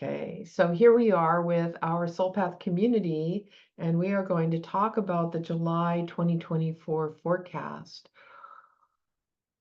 Okay, so here we are with our Soul Path community, and we are going to talk about the July 2024 forecast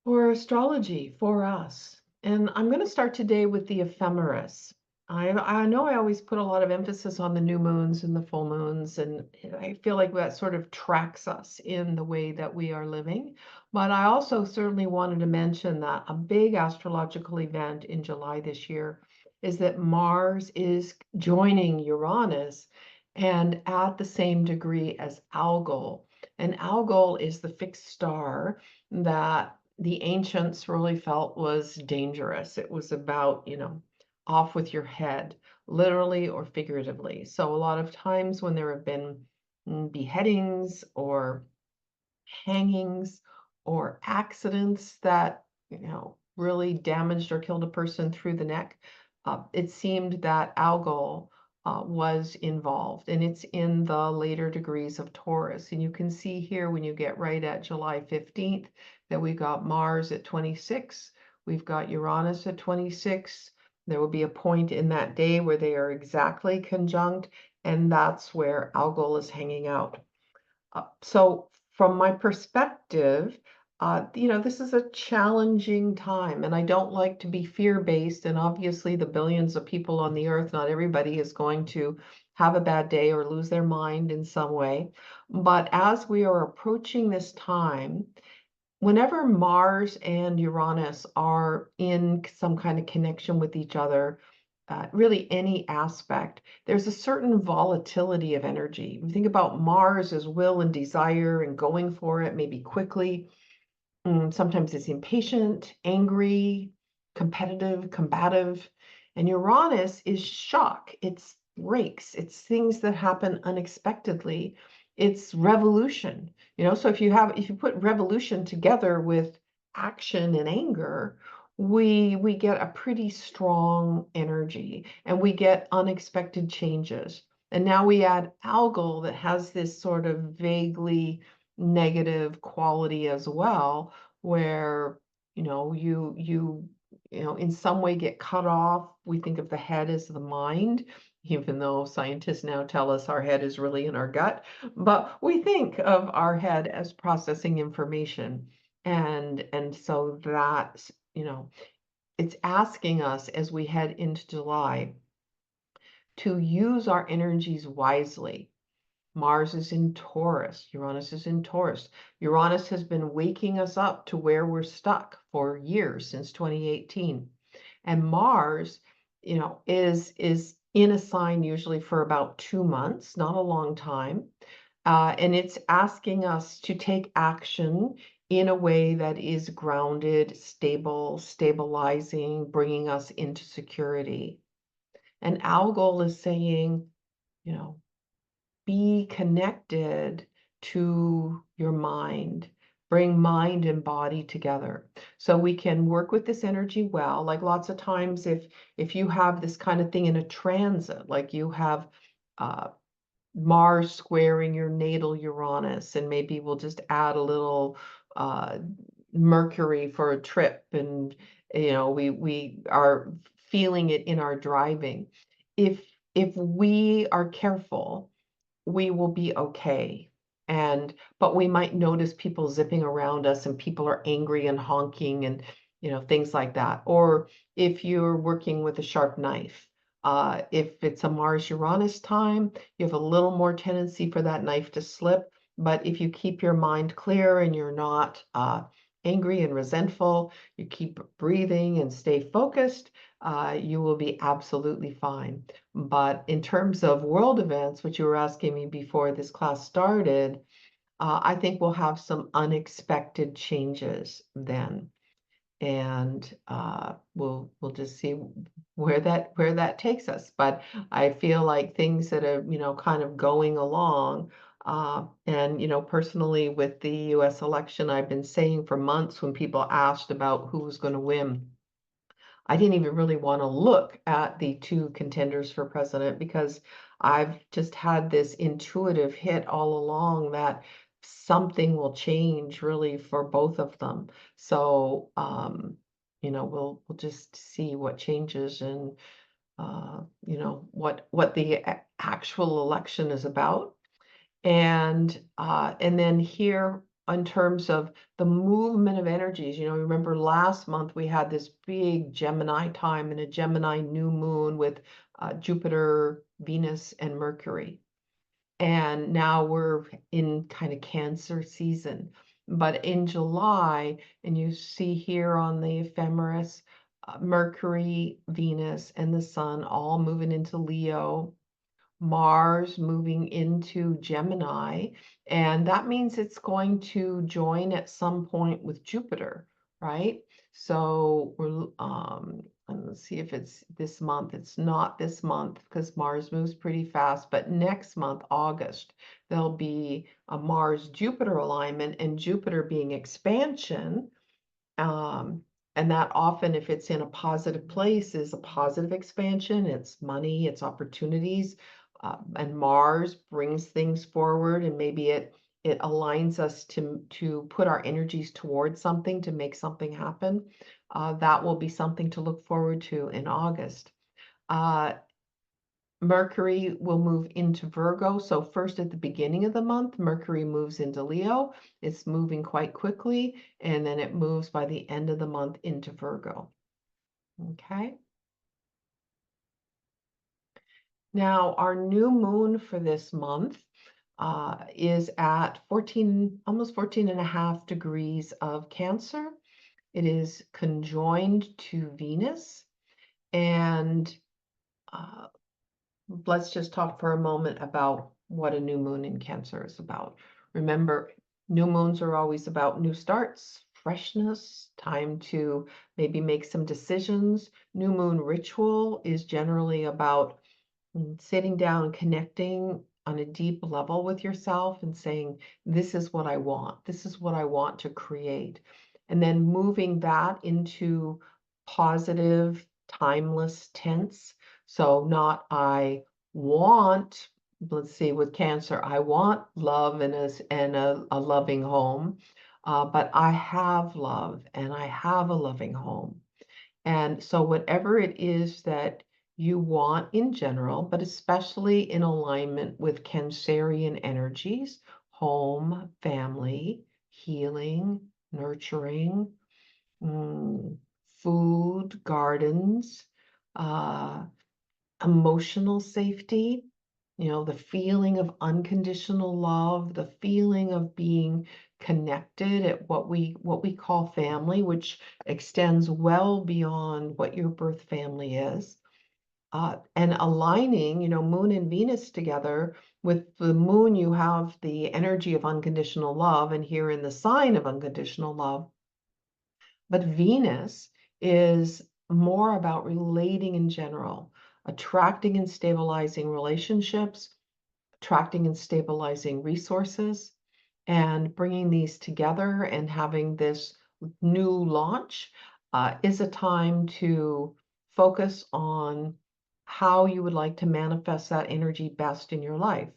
for astrology for us. And I'm going to start today with the ephemeris. I know I always put a lot of emphasis on the new moons and the full moons, and I feel like that sort of tracks us in the way that we are living. But I also certainly wanted to mention that a big astrological event in July this year is that Mars is joining Uranus and at the same degree as Algol. And Algol is the fixed star that the ancients really felt was dangerous. It was about, off with your head, literally or figuratively. So a lot of times when there have been beheadings or hangings or accidents that, really damaged or killed a person through the neck, it seemed that Algol was involved, and it's in the later degrees of Taurus. And you can see here when you get right at July 15th that we've got Mars at 26, we've got Uranus at 26. There will be a point in that day where they are exactly conjunct, and that's where Algol is hanging out. So from my perspective, this is a challenging time, and I don't like to be fear-based. And obviously, the billions of people on the earth, not everybody is going to have a bad day or lose their mind in some way. But as we are approaching this time, whenever Mars and Uranus are in some kind of connection with each other, really any aspect, there's a certain volatility of energy. We think about Mars as will and desire and going for it, maybe quickly. Sometimes it's impatient, angry, competitive, combative. And Uranus is shock. It's breaks. It's things that happen unexpectedly. It's revolution. So if you put revolution together with action and anger, we get a pretty strong energy, and we get unexpected changes. And now we add Algol that has this sort of vaguely negative quality as well, where you in some way get cut off. We think of the head as the mind, even though scientists now tell us our head is really in our gut. But we think of our head as processing information. And so that, it's asking us as we head into July to use our energies wisely. Mars is in Taurus. Uranus is in Taurus. Uranus has been waking us up to where we're stuck for years, since 2018. And Mars, is in a sign usually for about 2 months, not a long time. And it's asking us to take action in a way that is grounded, stable, stabilizing, bringing us into security. And Algol is saying, be connected to your mind. Bring mind and body together. So we can work with this energy well. Like lots of times, if you have this kind of thing in a transit, like you have Mars squaring your natal Uranus, and maybe we'll just add a little Mercury for a trip, and we are feeling it in our driving. If we are careful, we will be okay. But we might notice people zipping around us, and people are angry and honking and things like that. Or if you're working with a sharp knife, if it's a Mars Uranus time, you have a little more tendency for that knife to slip. But if you keep your mind clear and you're not angry and resentful, you keep breathing and stay focused, you will be absolutely fine. But in terms of world events, which you were asking me before this class started, I think we'll have some unexpected changes then. And we'll just see where that takes us. But I feel like things that are kind of going along, and personally with the U.S. election, I've been saying for months, when people asked about who was going to win, I didn't even really want to look at the two contenders for president, because I've just had this intuitive hit all along that something will change really for both of them. So, we'll just see what changes. And what the actual election is about. And then here, in terms of the movement of energies, remember last month we had this big Gemini time and a Gemini new moon with Jupiter, Venus, and Mercury. And now we're in kind of Cancer season. But in July, and you see here on the ephemeris, Mercury, Venus, and the Sun all moving into Leo, Mars moving into Gemini, and that means it's going to join at some point with Jupiter, right? So and let's see if it's this month. It's not this month because Mars moves pretty fast, but next month, August, there'll be a Mars-Jupiter alignment, and Jupiter being expansion. And that often, if it's in a positive place, is a positive expansion. It's money, it's opportunities, and Mars brings things forward, and maybe it aligns us to put our energies towards something, to make something happen. That will be something to look forward to in August. Mercury will move into Virgo. So first at the beginning of the month, Mercury moves into Leo. It's moving quite quickly, and then it moves by the end of the month into Virgo. Okay. Now, our new moon for this month is at 14, almost 14.5 degrees of Cancer. It is conjoined to Venus, and let's just talk for a moment about what a new moon in Cancer is about. Remember, new moons are always about new starts, freshness, time to maybe make some decisions. New moon ritual is generally about sitting down and connecting on a deep level with yourself and saying, this is what I want. This is what I want to create. And then moving that into positive, timeless tense. So not I want, let's see, with Cancer, I want love and a loving home, but I have love and I have a loving home. And so whatever it is that you want in general, but especially in alignment with Cancerian energies, home, family, healing, nurturing, food, gardens, uh, emotional safety, the feeling of unconditional love, the feeling of being connected at what we call family, which extends well beyond what your birth family is. And aligning, Moon and Venus together. With the Moon, you have the energy of unconditional love, and here in the sign of unconditional love. But Venus is more about relating in general, attracting and stabilizing relationships, attracting and stabilizing resources, and bringing these together and having this new launch is a time to focus on how you would like to manifest that energy best in your life.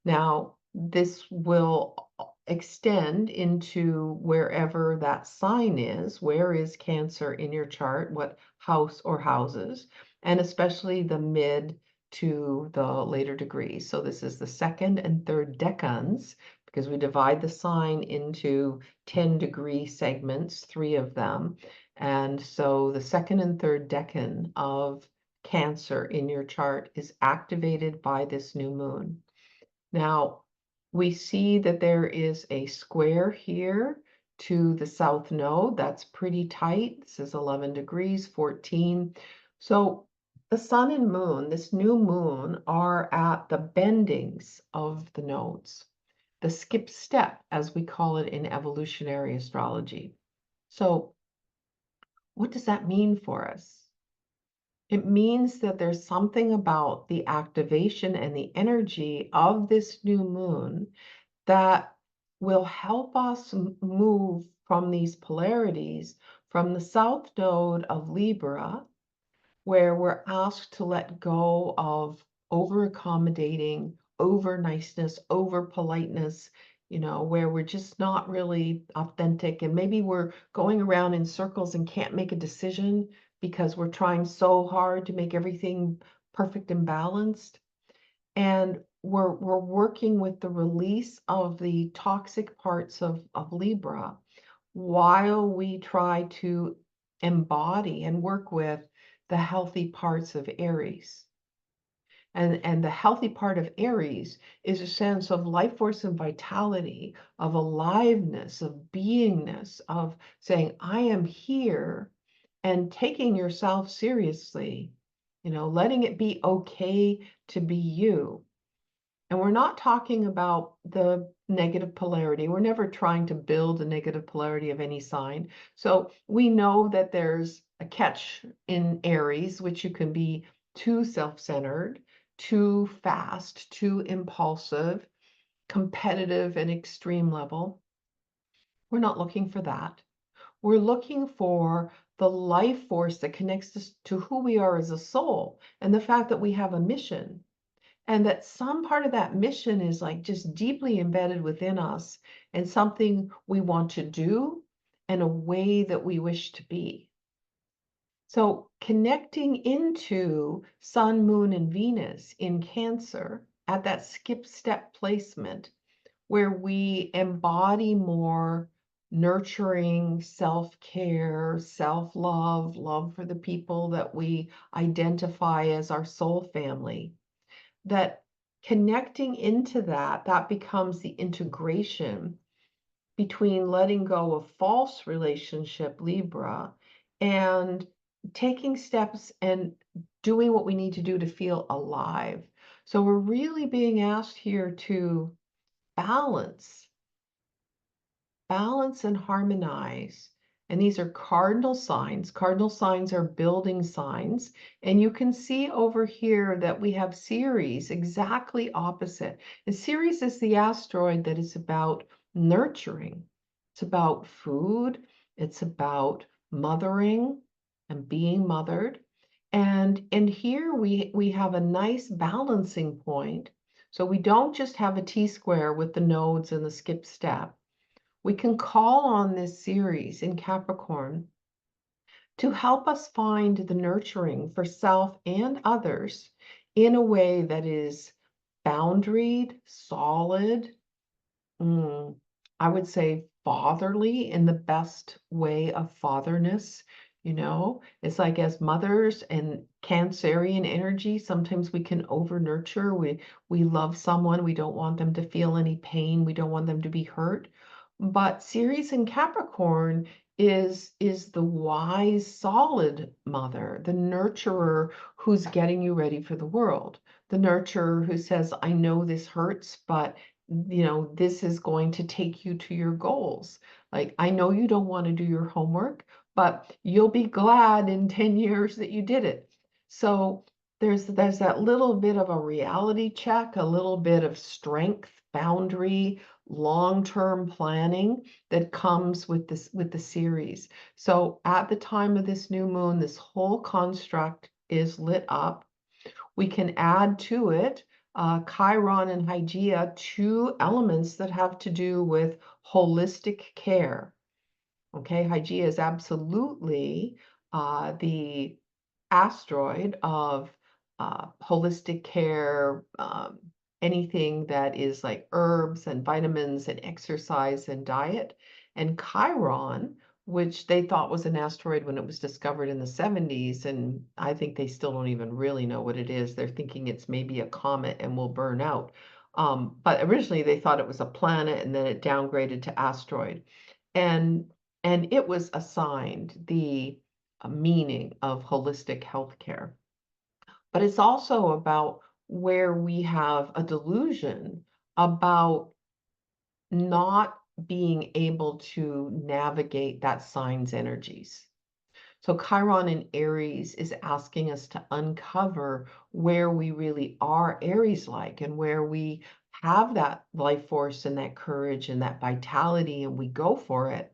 Now, this will extend into wherever that sign is. Where is Cancer in your chart? What house or houses? And especially the mid to the later degrees. So this is the second and third decans, because we divide the sign into 10-degree segments, 3 of them. And so the second and third decan of Cancer in your chart is activated by this new moon. Now, we see that there is a square here to the south node. That's pretty tight. This is 11 degrees, 14. So the sun and moon, this new moon, are at the bendings of the nodes, the skip step, as we call it in evolutionary astrology. So what does that mean for us? It means that there's something about the activation and the energy of this new moon that will help us move from these polarities from the south node of Libra, where we're asked to let go of over accommodating, over niceness, over politeness, where we're just not really authentic, and maybe we're going around in circles and can't make a decision because we're trying so hard to make everything perfect and balanced. And we're working with the release of the toxic parts of Libra while we try to embody and work with the healthy parts of Aries. And the healthy part of Aries is a sense of life force and vitality, of aliveness, of beingness, of saying, I am here, and taking yourself seriously, letting it be okay to be you. And we're not talking about the negative polarity. We're never trying to build a negative polarity of any sign. So we know that there's a catch in Aries, which you can be too self-centered, too fast, too impulsive, competitive and extreme level. We're not looking for that. We're looking for the life force that connects us to who we are as a soul, and the fact that we have a mission, and that some part of that mission is like just deeply embedded within us, and something we want to do and a way that we wish to be. So connecting into Sun, Moon, and Venus in Cancer at that skip step placement, where we embody more nurturing self-care, self-love, love for the people that we identify as our soul family, that connecting into that becomes the integration between letting go of false relationship, Libra, and taking steps and doing what we need to do to feel alive. So we're really being asked here to balance and harmonize. And these are cardinal signs. Cardinal signs are building signs. And you can see over here that we have Ceres exactly opposite. And Ceres is the asteroid that is about nurturing. It's about food. It's about mothering and being mothered. And here we have a nice balancing point. So we don't just have a T-square with the nodes and the skip step. We can call on this Ceres in Capricorn to help us find the nurturing for self and others in a way that is boundaried, solid, I would say fatherly in the best way of fatherness. It's like, as mothers and Cancerian energy, sometimes we can over nurture. We love someone, we don't want them to feel any pain, we don't want them to be hurt. But Ceres in Capricorn is the wise, solid mother, the nurturer who's getting you ready for the world, the nurturer who says, I know this hurts, but this is going to take you to your goals. Like, I know you don't want to do your homework, but you'll be glad in 10 years that you did it. So there's that little bit of a reality check, a little bit of strength, boundary, long-term planning that comes with the Ceres. So at the time of this new moon, this whole construct is lit up. We can add to it Chiron and Hygeia, two elements that have to do with holistic care. Okay, Hygeia is absolutely the asteroid of holistic care, anything that is like herbs and vitamins and exercise and diet. And Chiron, which they thought was an asteroid when it was discovered in the 70s, and I think they still don't even really know what it is. They're thinking it's maybe a comet and will burn out. But originally they thought it was a planet, and then it downgraded to asteroid. And it was assigned the meaning of holistic healthcare. But it's also about where we have a delusion about not being able to navigate that sign's energies. So Chiron in Aries is asking us to uncover where we really are Aries-like, and where we have that life force and that courage and that vitality, and we go for it.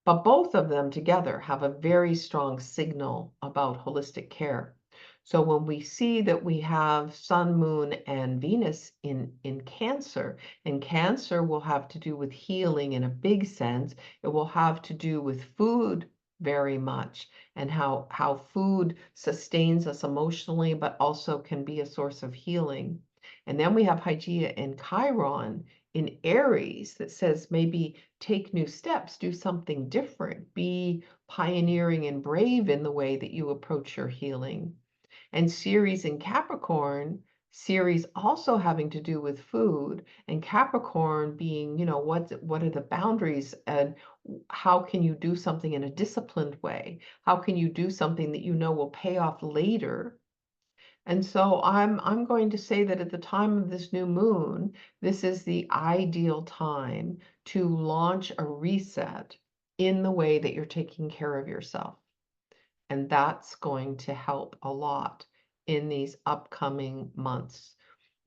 But both of them together have a very strong signal about holistic care. So when we see that we have Sun, Moon, and Venus in Cancer, and Cancer will have to do with healing in a big sense. It will have to do with food, very much, and how food sustains us emotionally, but also can be a source of healing. And then we have Hygeia and Chiron in Aries that says maybe take new steps, do something different, be pioneering and brave in the way that you approach your healing. And Ceres in Capricorn, Ceres also having to do with food, and Capricorn being, what are the boundaries, and how can you do something in a disciplined way? How can you do something that you know will pay off later? And so I'm going to say that at the time of this new moon, this is the ideal time to launch a reset in the way that you're taking care of yourself. And that's going to help a lot in these upcoming months.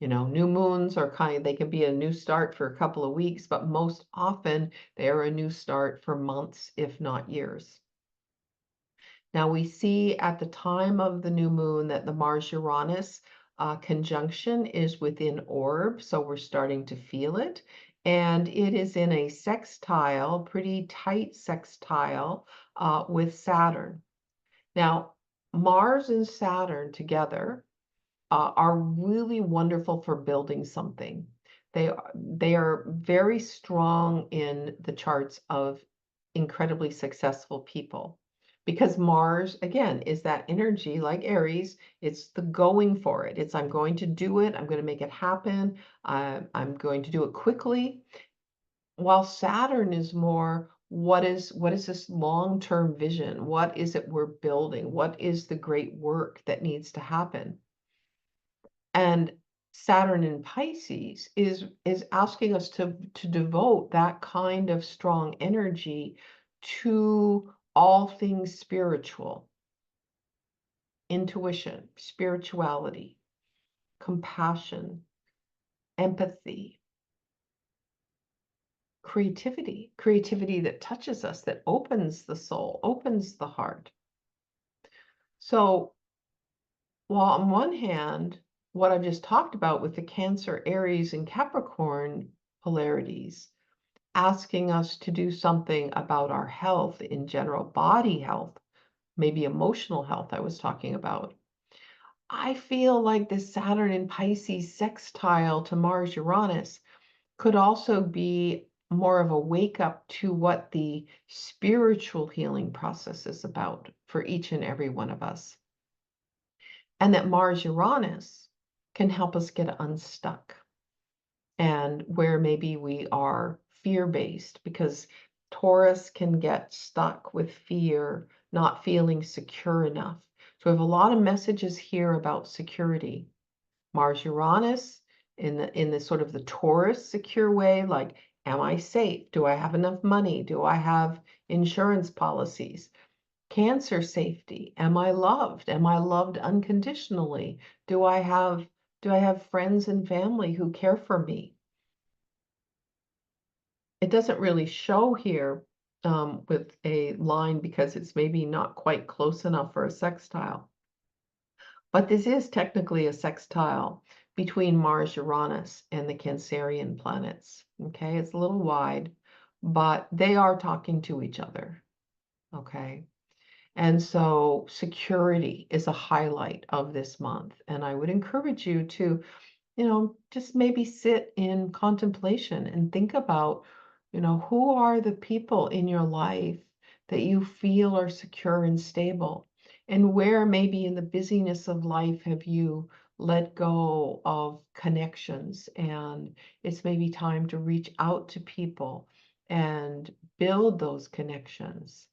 New moons are they can be a new start for a couple of weeks, but most often they're a new start for months, if not years. Now we see at the time of the new moon that the Mars-Uranus conjunction is within orb, so we're starting to feel it. And it is in a sextile, pretty tight sextile with Saturn. Now, Mars and Saturn together are really wonderful for building something. They are very strong in the charts of incredibly successful people, because Mars, again, is that energy like Aries. It's the going for it. It's I'm going to do it. I'm going to make it happen. I'm going to do it quickly. While Saturn is more, what is this long-term vision? What is it we're building? What is the great work that needs to happen? And Saturn in Pisces is asking us to devote that kind of strong energy to all things spiritual, intuition, spirituality, compassion, empathy, creativity that touches us, that opens the soul, opens the heart. So while on one hand, what I've just talked about with the Cancer, Aries, and Capricorn polarities, asking us to do something about our health in general, body health, maybe emotional health I was talking about. I feel like this Saturn in Pisces sextile to Mars Uranus could also be more of a wake up to what the spiritual healing process is about for each and every one of us. And that Mars Uranus can help us get unstuck, and where maybe we are fear-based, because Taurus can get stuck with fear, not feeling secure enough. So we have a lot of messages here about security. Mars Uranus in the sort of the Taurus secure way, like, am I safe? Do I have enough money? Do I have insurance policies? Cancer safety. Am I loved? Am I loved unconditionally? Do I have friends and family who care for me? It doesn't really show here with a line because it's maybe not quite close enough for a sextile. But this is technically a sextile between Mars, Uranus, and the Cancerian planets. Okay, it's a little wide, but they are talking to each other. Okay. And so security is a highlight of this month. And I would encourage you to, just maybe sit in contemplation and think about, who are the people in your life that you feel are secure and stable? And where maybe in the busyness of life have you let go of connections? And it's maybe time to reach out to people and build those connections.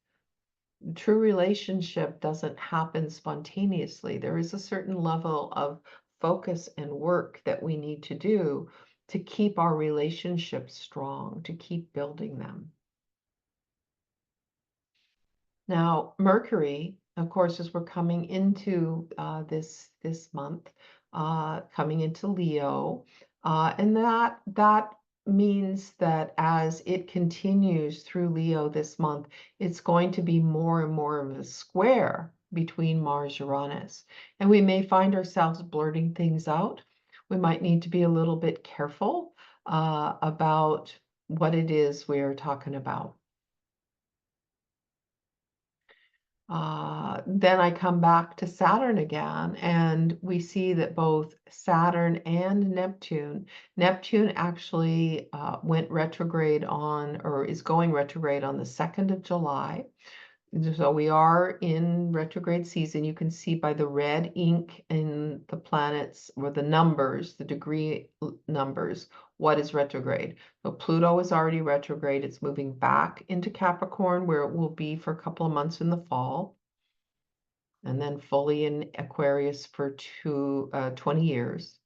True relationship doesn't happen spontaneously. There is a certain level of focus and work that we need to do to keep our relationships strong, to keep building them. Now, Mercury, of course, as we're coming into this month, coming into Leo, and that means that as it continues through Leo this month, it's going to be more and more of a square between Mars Uranus, and we may find ourselves blurting things out. We might need to be a little bit careful about what it is we're talking about. Then I come back to Saturn again, and we see that both Saturn and Neptune actually went retrograde on, or is going retrograde on the 2nd of July. So we are in retrograde season. You can see by the red ink in the planets, or the numbers, the degree numbers, what is retrograde. So Pluto is already retrograde. It's moving back into Capricorn, where it will be for a couple of months in the fall, and then fully in Aquarius for 20 years.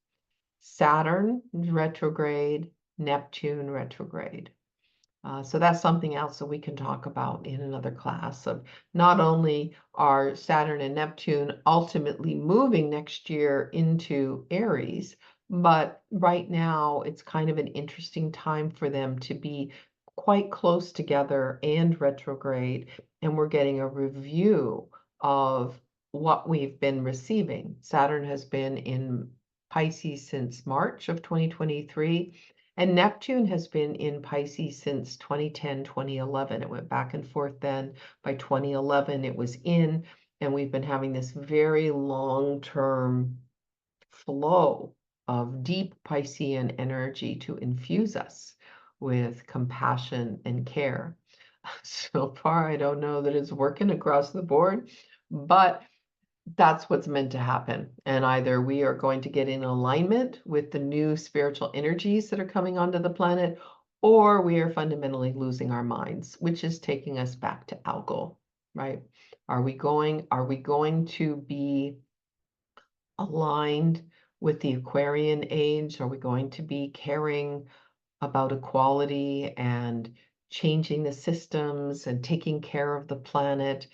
Saturn retrograde, Neptune retrograde. So that's something else that we can talk about in another class, of not only are Saturn and Neptune ultimately moving next year into Aries, but right now it's kind of an interesting time for them to be quite close together and retrograde, and we're getting a review of what we've been receiving. Saturn has been in Pisces since March of 2023. And Neptune has been in Pisces since 2010, 2011. It went back and forth then. By 2011, it was in, and we've been having this very long-term flow of deep Piscean energy to infuse us with compassion and care. So far, I don't know that it's working across the board, but that's what's meant to happen. And either we are going to get in alignment with the new spiritual energies that are coming onto the planet, or we are fundamentally losing our minds, which is taking us back to algol, right? Are we going to be aligned with the Aquarian age? Are we going to be caring about equality and changing the systems and taking care of the planet?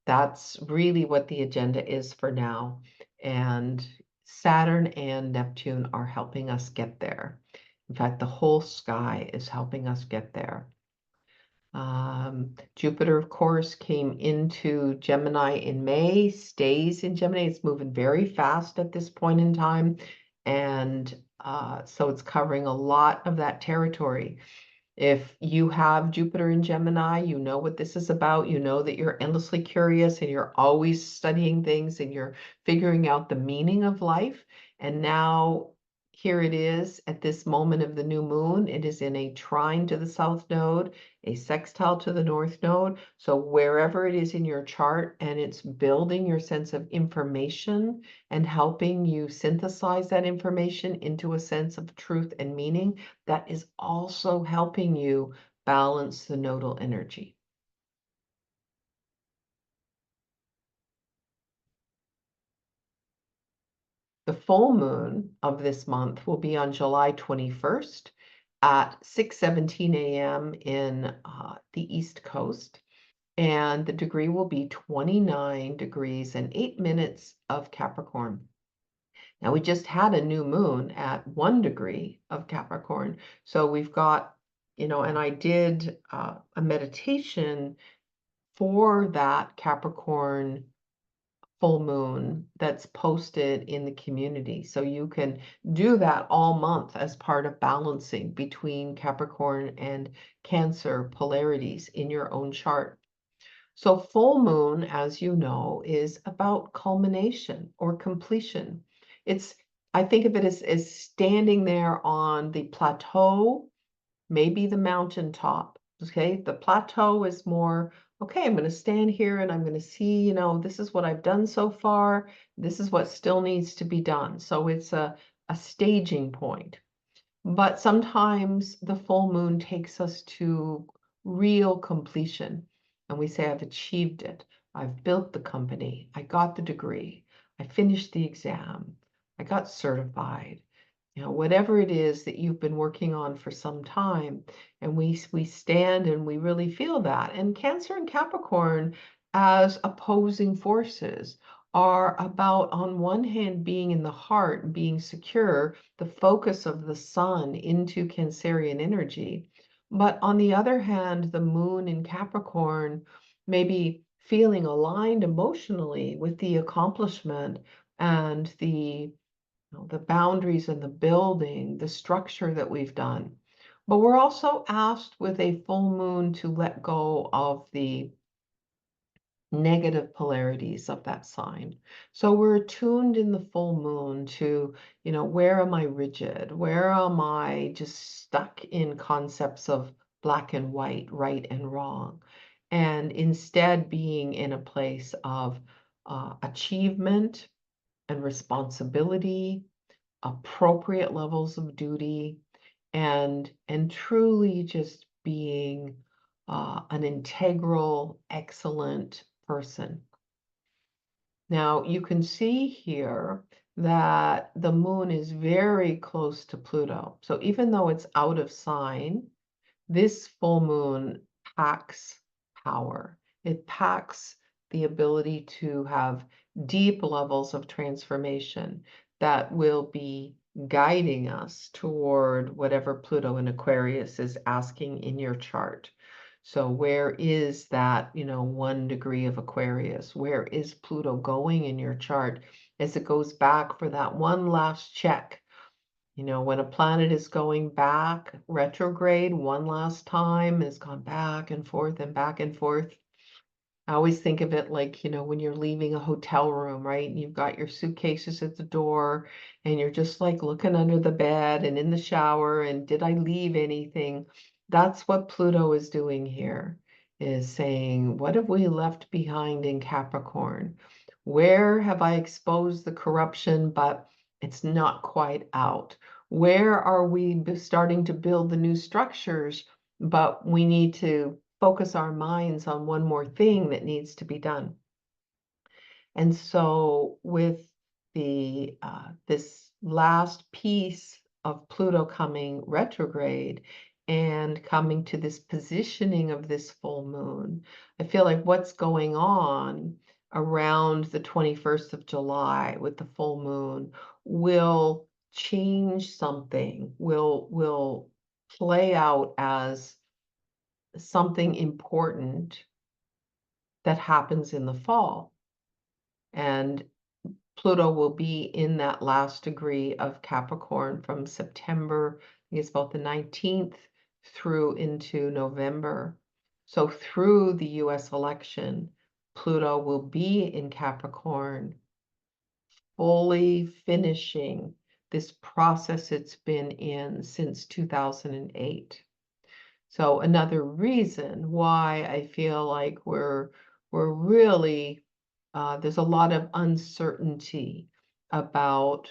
That's really what the agenda is for now. And Saturn and Neptune are helping us get there. In fact, the whole sky is helping us get there. Jupiter, of course, came into Gemini in May, stays in Gemini. It's moving very fast at this point in time. And so it's covering a lot of that territory. If you have Jupiter in Gemini, you know what this is about. You know that you're endlessly curious and you're always studying things and you're figuring out the meaning of life. And now here it is at this moment of the new moon. It is in a trine to the south node, a sextile to the north node. So wherever it is in your chart, and it's building your sense of information and helping you synthesize that information into a sense of truth and meaning, that is also helping you balance the nodal energy. The full moon of this month will be on July 21st at 6:17 a.m. in the East Coast, and the degree will be 29 degrees and 8 minutes of Capricorn. Now, we just had a new moon at 1 degree of Capricorn, so we've got, and I did a meditation for that Capricorn full moon that's posted in the community. So you can do that all month as part of balancing between Capricorn and Cancer polarities in your own chart. So full moon, as you know, is about culmination or completion. I think of it as standing there on the plateau, maybe the mountaintop. Okay, the plateau is more, okay, I'm going to stand here and I'm going to see, this is what I've done so far. This is what still needs to be done. So it's a staging point. But sometimes the full moon takes us to real completion. And we say, I've achieved it. I've built the company. I got the degree. I finished the exam. I got certified. Whatever it is that you've been working on for some time, and we stand and we really feel that. And Cancer and Capricorn, as opposing forces, are about, on one hand, being in the heart, being secure, the focus of the sun into Cancerian energy. But on the other hand, the moon in Capricorn maybe feeling aligned emotionally with the accomplishment and the boundaries and the building, the structure that we've done. But we're also asked with a full moon to let go of the negative polarities of that sign. So we're attuned in the full moon to, where am I rigid? Where am I just stuck in concepts of black and white, right and wrong? And instead being in a place of achievement and responsibility, appropriate levels of duty, and truly just being an integral, excellent person. Now, you can see here that the moon is very close to Pluto. So even though it's out of sign, this full moon packs power. It packs the ability to have deep levels of transformation that will be guiding us toward whatever Pluto in Aquarius is asking in your chart. So where is that, 1 degree of Aquarius? Where is Pluto going in your chart as it goes back for that one last check? When a planet is going back retrograde one last time, has gone back and forth and back and forth. I always think of it like, when you're leaving a hotel room, right? And you've got your suitcases at the door and you're just like looking under the bed and in the shower and did I leave anything? That's what Pluto is doing here, is saying, what have we left behind in Capricorn? Where have I exposed the corruption, but it's not quite out? Where are we starting to build the new structures, but we need to focus our minds on one more thing that needs to be done? And so with the this last piece of Pluto coming retrograde and coming to this positioning of this full moon, I feel like what's going on around the 21st of July with the full moon will change something, will play out as something important that happens in the fall. And Pluto will be in that last degree of Capricorn from September, I think it's about the 19th through into November. So through the US election, Pluto will be in Capricorn, fully finishing this process it's been in since 2008. So another reason why I feel like we're really there's a lot of uncertainty about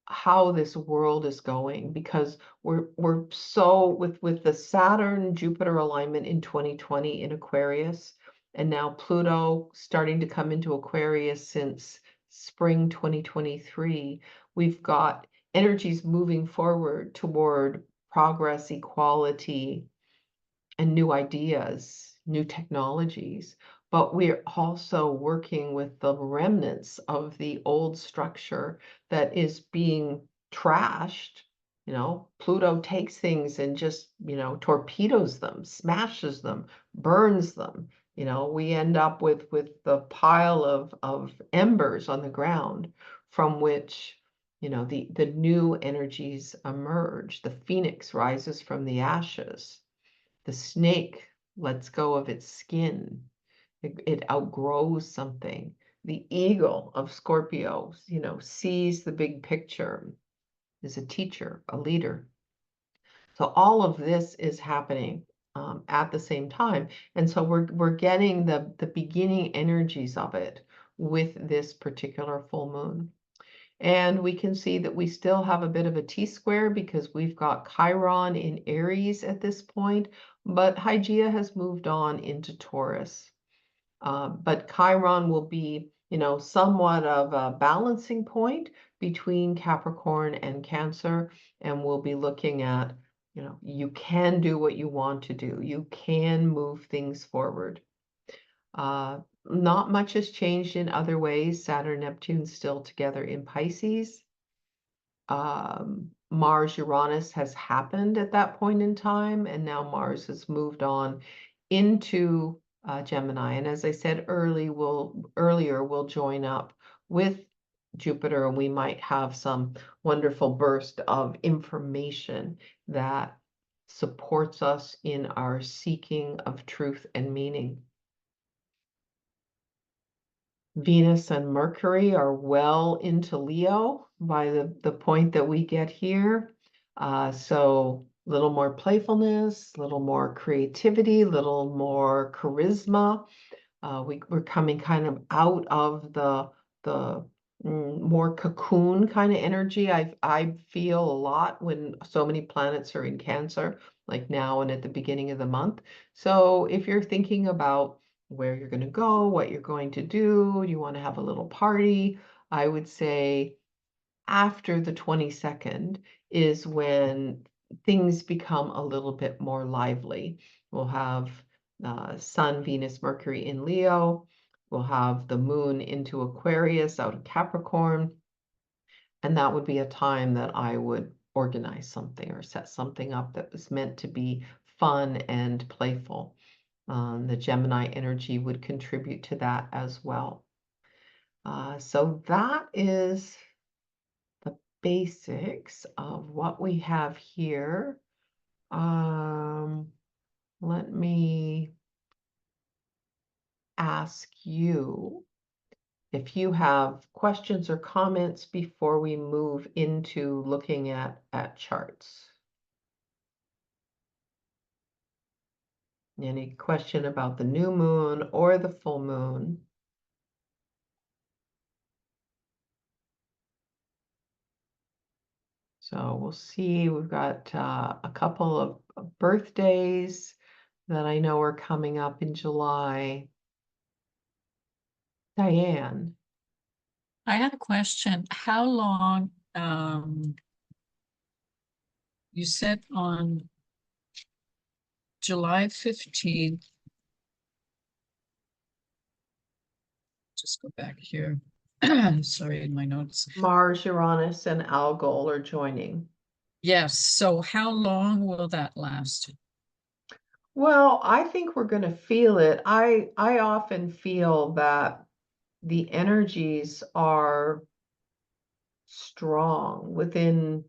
how this world is going, because we're so with the Saturn Jupiter alignment in 2020 in Aquarius, and now Pluto starting to come into Aquarius since spring 2023. We've got energies moving forward toward progress, equality, and new ideas, new technologies. But we're also working with the remnants of the old structure that is being trashed. Pluto takes things and just, torpedoes them, smashes them, burns them. We end up with the pile of embers on the ground from which, the new energies emerge. The phoenix rises from the ashes. The snake lets go of its skin. It outgrows something. The eagle of Scorpio, sees the big picture, is a teacher, a leader. So all of this is happening at the same time. And so we're getting the beginning energies of it with this particular full moon. And we can see that we still have a bit of a T-square because we've got Chiron in Aries at this point, but Hygeia has moved on into Taurus. But Chiron will be, somewhat of a balancing point between Capricorn and Cancer, and we'll be looking at, you can do what you want to do. You can move things forward. Not much has changed in other ways. Saturn, Neptune still together in Pisces. Mars, Uranus has happened at that point in time, and now Mars has moved on into Gemini. And as I said earlier, we'll join up with Jupiter, and we might have some wonderful burst of information that supports us in our seeking of truth and meaning. Venus and Mercury are well into Leo by the point that we get here. So a little more playfulness, a little more creativity, a little more charisma. We're coming kind of out of the more cocoon kind of energy. I feel a lot when so many planets are in Cancer, like now and at the beginning of the month. So if you're thinking about where you're going to go, what you're going to do, you want to have a little party, I would say after the 22nd is when things become a little bit more lively. We'll have Sun, Venus, Mercury in Leo. We'll have the moon into Aquarius out of Capricorn. And that would be a time that I would organize something or set something up that was meant to be fun and playful. The Gemini energy would contribute to that as well. So that is the basics of what we have here. Let me ask you if you have questions or comments before we move into looking at charts. Any question about the new moon or the full moon? So we'll see, we've got a couple of birthdays that I know are coming up in July. Diane. I had a question. How long, you said on July 15th, just go back here. Sorry, in my notes. Mars, Uranus, and Algol are joining. Yes, so how long will that last? Well, I think we're going to feel it. I often feel that the energies are strong within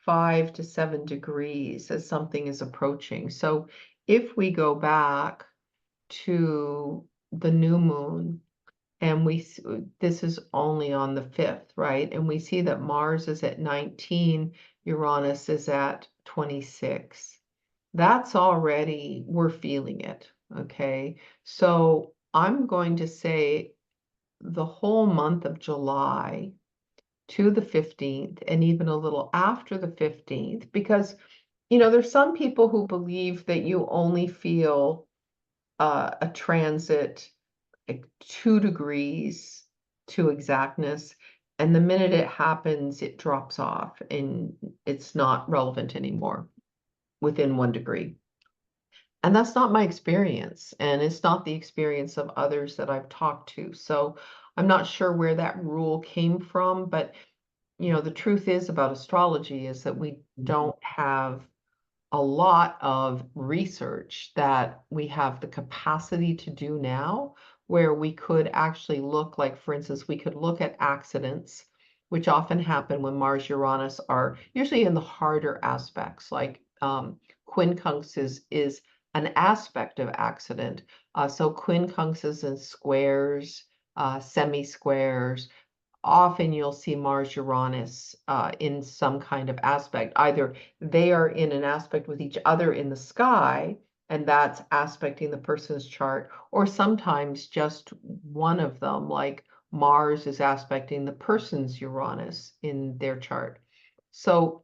5 to 7 degrees as something is approaching. So if we go back to the new moon, and this is only on the 5th, right? And we see that Mars is at 19, Uranus is at 26. That's already, we're feeling it, okay? So I'm going to say the whole month of July to the 15th, and even a little after the 15th, because, there's some people who believe that you only feel a transit like 2 degrees to exactness, and the minute it happens, it drops off and it's not relevant anymore within 1 degree. And that's not my experience, and it's not the experience of others that I've talked to. So I'm not sure where that rule came from, but the truth is about astrology is that we don't have a lot of research that we have the capacity to do now, where we could actually look, like, for instance, we could look at accidents, which often happen when Mars Uranus are usually in the harder aspects, like quincunx is an aspect of accident. So quincunxes and squares, semi-squares, often you'll see Mars Uranus in some kind of aspect. Either they are in an aspect with each other in the sky, and that's aspecting the person's chart, or sometimes just one of them, like Mars is aspecting the person's Uranus in their chart. So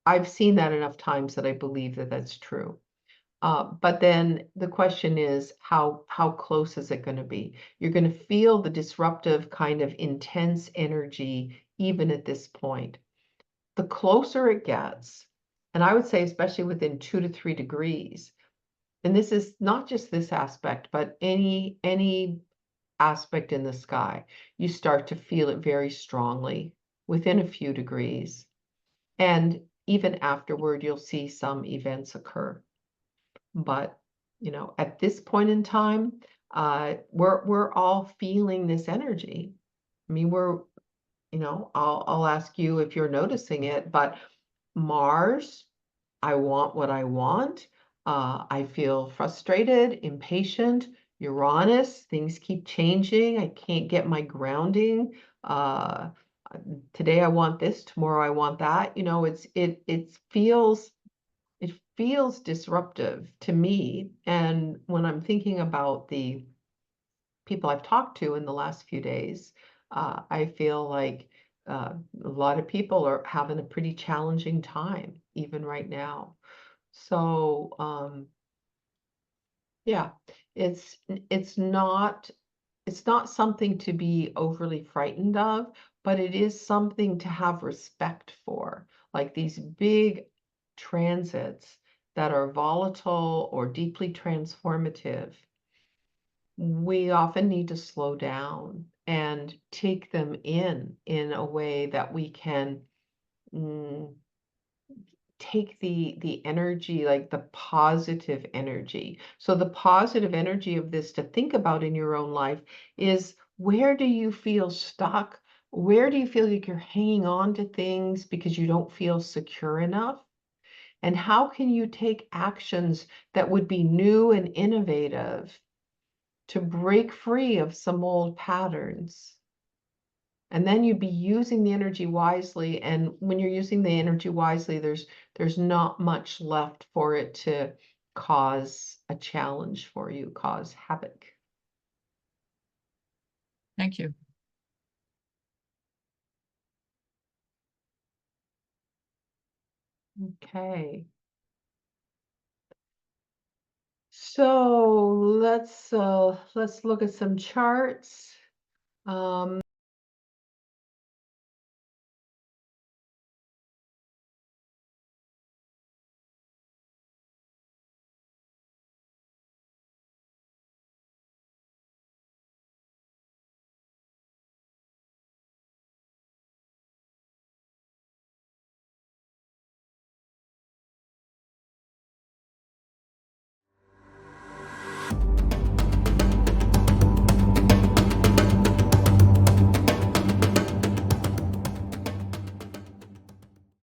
I've seen that enough times that I believe that that's true. But then the question is, how close is it going to be? You're going to feel the disruptive kind of intense energy even at this point. The closer it gets, and I would say especially within 2 to 3 degrees, and this is not just this aspect, but any aspect in the sky, you start to feel it very strongly within a few degrees. And even afterward, you'll see some events occur. But, at this point in time, we're all feeling this energy. I mean, I'll ask you if you're noticing it, but Mars, I want what I want. I feel frustrated, impatient. Uranus, things keep changing. I can't get my grounding. Today I want this, tomorrow I want that. You know, it feels disruptive to me. And when I'm thinking about the people I've talked to in the last few days, I feel like a lot of people are having a pretty challenging time, even right now. So, yeah, it's it's not it's not something to be overly frightened of, but it is something to have respect for. Like these big transits that are volatile or deeply transformative, we often need to slow down and take them in a way that we can mm, take the energy, like the positive energy. So the positive energy of this to think about in your own life is, where do you feel stuck? Where do you feel like you're hanging on to things because you don't feel secure enough? And how can you take actions that would be new and innovative to break free of some old patterns? And then you'd be using the energy wisely. And when you're using the energy wisely, there's not much left for it to cause a challenge for you, cause havoc. Thank you. Okay. So let's look at some charts.